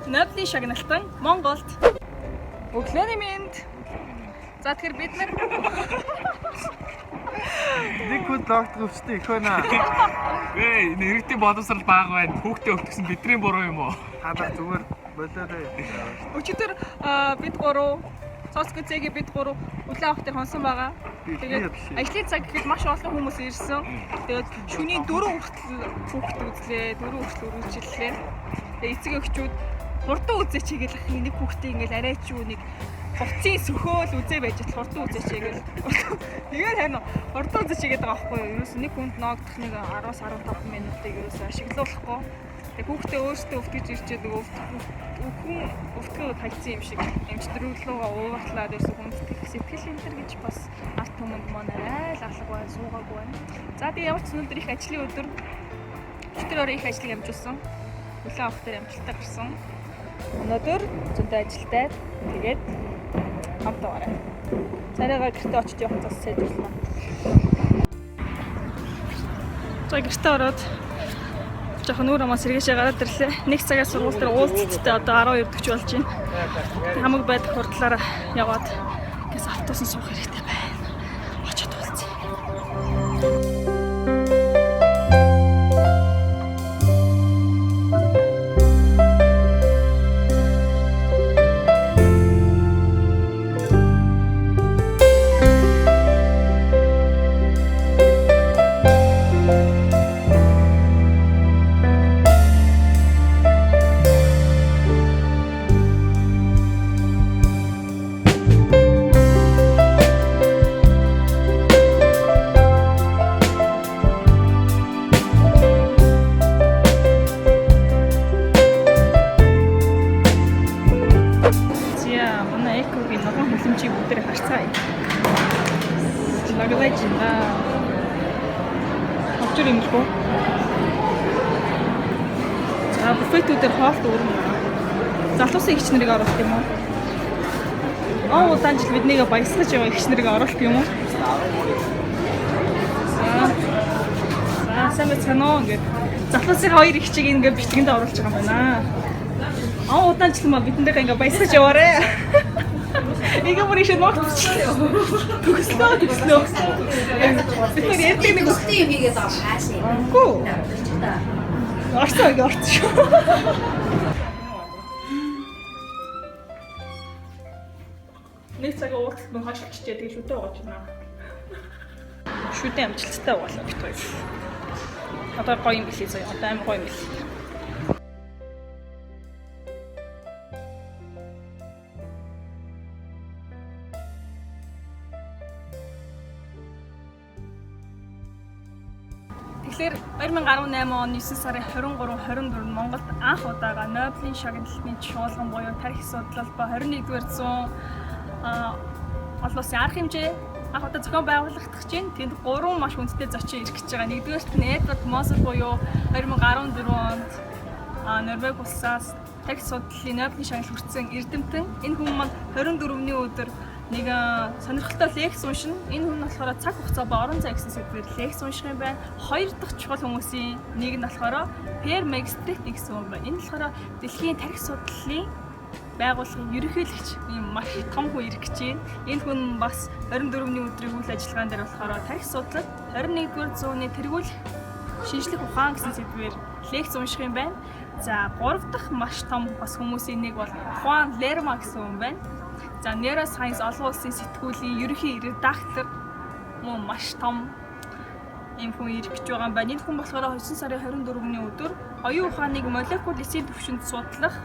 Нобелийн шагналтан Монголд. Өглөөний мэнд. За тэгэхээр бид нар нэг хүн доктор өвчтэй их байна. Эй, нэрэгтэй боловсрал бага байна. Хүүхдээ өгдөгсөн бидний буруу юм уу? Хадаа зүгээр болоорой. өчигдөр бид гурав цоцгцэгийн бид гурав үлээ авахтай хонсон байгаа. Тэгээд ажлын цаг гэхэд маш олон хүмүүс ирсэн. Тэгээд шөнийн 4 хүртэл хүүхдээ үзлээ, 4 хүртэл үргэлжлэлээ. Тэгээд эцэг эгчүүд хурдан үзээч гээл нэг хүүхдээ ингээл арайч юу нэг хувцсын сөхөөл үзээ байж тал хурдан үзээч гээл. Тэгээд харин хурдан үзээч гэдэг байгаа байхгүй юу? Ерөөс нэг хүнд ноогдох нэг 10-15 минутыг ерөөс ашиглуулахгүй. Тэгээд хүүхдээ өөртөө өвтгөж ирчээд хүн өвтгөө хайцсан юм шиг эмчтрүүлгөө уурлаад ерөөс хүнд сэтгэл энтер гэж бас арт түмэнд маань арай л алга байна, суугаагүй байна. За тэгээд ямар ч өнөөдөр их ажлын өдөр. Өчигдөр их ажлыг амжуулсан. Үлээ авах дээр амжилттай гарсан. Өнөөдөр зөндөө ажилтай. Тэгээд хамтаараа. Царайгаа гэртээ очиж явах цаас сайжруулна. За гэртээ ороод жоохон өөр амаа сэргээшээ гараад ирлээ. Нэг цагаас сургууль дээр уулзалттай одоо 12:40 болж байна. Хамаг байдаг хурдлаараа яваад гэс автобусын суух хэрэгтэй байна. Очоод уулзъя. За буфетүүдээр хоолт өрнө. Залуусын эгч нарыг оруулах юм уу? Удаан жил биднийг баясгаж яваа эгч нарыг оруулах юм уу? За сайн байна уу ингээд залуусын хоёр эгчийг ингээд бичлэгэнд оруулж байгаа юм байна. Удаан жил маа бидэндээ ингээд баясгаж яваарэ. Игээ бүр ийшээ ногтчихлээ. Төгслөө. Бид нар ярьдаг нэг үстэй юм хийгээд байгаа хаашаа. Гүү. Орцоо. Нэг цагаа уулзалт мөн хаш очиж тэгээ шүтээ угааж байна. Шүтээ амжилттай угаалаа бит хоёр. Одоо гоё юм билээ заяа. Одоо аим гоё юм билээ. Тэгэхээр 2018 он 9 сарын 23-24 Монголд анх удаага Нобелийн шагналтын чуулган буюу тарих судлал ба 21-р зуун олон улсын арга хэмжээ анх удаа зохион байгуулагдах чинь тэнд 3 маш хүндтэй зочин ирэх гэж байгаа. Нэгдүгээрт нь Эдвард Мосер буюу 2014 онд Норвеги улсаас тарих судлалын Нобелийн шагнал хүртсэн эрдэмтэн. Энэ хүн маань 24-ний өдөр нэг сонирхолтой лекц уншина. Энэ хүн нь болохоор цаг хугацаа ба орон зай гэсэн сэдвээр лекц унших юм байна. Хоёр дахь чухал хүмүүсийн нэг нь болохоор Per Megstrict гэсэн хүн байна. Энэ болохоор дэлхийн тарих судлалын байгууллагын ерөнхийлөгч ийм маш том хүн ирэх гэж байна. Энэ хүн бас 24-ний өдрийн үйл ажиллагаан дээр болохоор тарих судлал 21-р зууны тэргүүлэх шинжлэх ухаан гэсэн сэдвээр лекц унших юм байна. За 3 дахь маш том бас хүмүүсийн нэг бол Juan Lerma гэсэн хүн байна. За Neuroscience олон улсын сэтгүүлийн ерөнхий редактор мөн маш том юм хүн ирэх гэж байгаа юм байна. Энэ хүн болохоор 9 сарын 24-ний өдөр оюун ухааныг молекул эсийн түвшинд судлах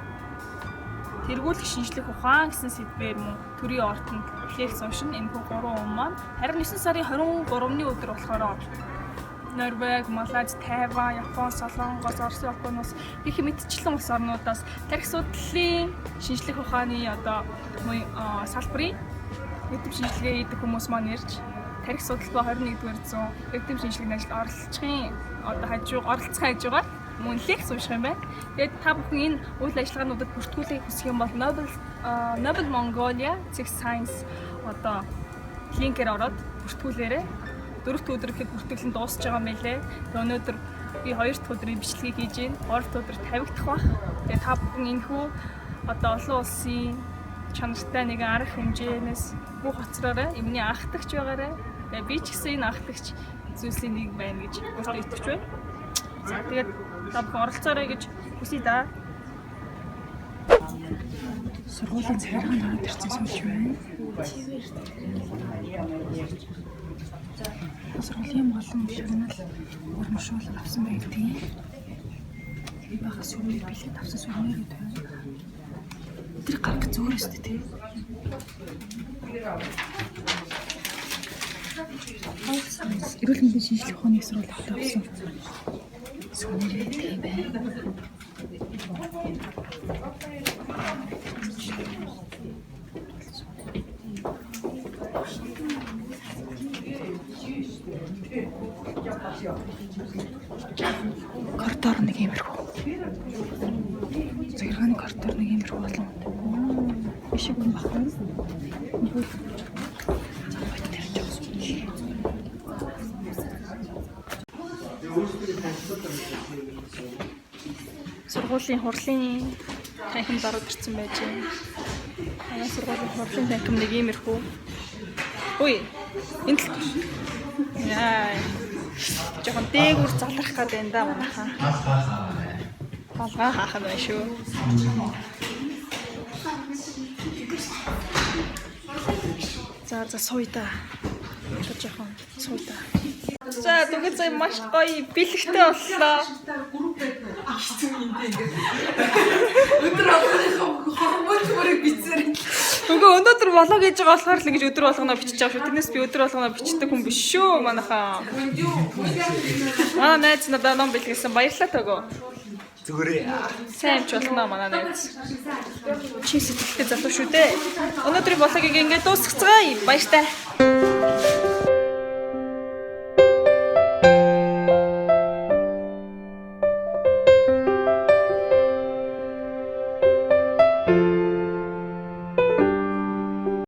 тэргүүлэх шинжлэх ухаан гэсэн сэдвээр мөн төрийн ордонд лекц уншина. Энэ хүн 3 хүн маань харин 9 сарын 23-ны өдөр болохоор Норвеги, Малайз, Тайван, Япон, Солонгос, Орос, Японоос гэх мэтчлэн улс орнуудаас тарих судлалын шинжлэх ухааны одоо салбарын эдэм шинжилгээ хийдэг хүмүүс маань ирж тарих судлал ба 21-р зуун эдэм шинжилгээний ажилд оролцохын одоо оролцох хайж байгаа мөн лекц унших юм байна. Тэгээд та бүхэн энэ үйл ажиллагаануудад бүртгүүлэх хүсэх юм бол Nobel Mongolia Science одоо линкээр ороод бүртгүүлээрэй. 4 өдөр ихэд бүртгэлэн дуусч байгаа юм билээ. Өнөөдөр Би 2 дахь өдрийн бичлэгийг хийж байна. 3 дахь өдөр тавигдах бах. Тэгээ та бүхэн энэхүү одоо олон улсын чанартай нэгэн арга хэмжээнээс бүх хоцроорой. Эмний анхдагч байгаарай. Тэгээ би ч гэсэн энэ анхдагч зүйлсийн нэг байна гэж өөртөө итгэж байна. За тэгээд та бүхэн оролцоорой гэж хүсье да. Сургуулийн захиргаанд ороод ирсэн сууж байна. Сургуулийн болон шагнал урамшуул авсан байдгийг багас сүрмээр билет авсан сүрмээрүүд байна. Тэр гарах зөөрөөс тээ. Эрүүл мэндийн шинжилгээ ухааны сургууль авсан сүрмээрүүд тийм байна. Коридор нэг иймэрхүү. Захиргааны коридор нэг иймэрхүү болон. Биш юм баггүй. Сургуулийн хурлын танхимд ороод ирсэн байж байна. Манай сургуулийн хурлын танхим нэг иймэрхүү. Үй, энэ л яа. Жохон дээгүүр залрах гэдэг энэ да манайхаа. Балгаа хаах нь байна шүү. За сууя да. Жохон сууя да. За түгэц маш гоё бэлэгтэй боллоо. Өдөр болгоны бичсээр. Үгүй өнөөдөр болоо гэж байгаа болохоор л ингэж өдөр болгоноо бичиж байгаа шүү. Тэрнээс би өдөр болгоноо бичдэг хүн биш шүү манайхаа. Найз надад ном бэлгэлсэн баярлалаа төгөө. Зүгээрээ. Сайн ч болно манай найз. Чи сэтгэлтэй залуу шүү дээ. Өнөөдрийн бологийг ингэж дуусгацгаая. Баяртай.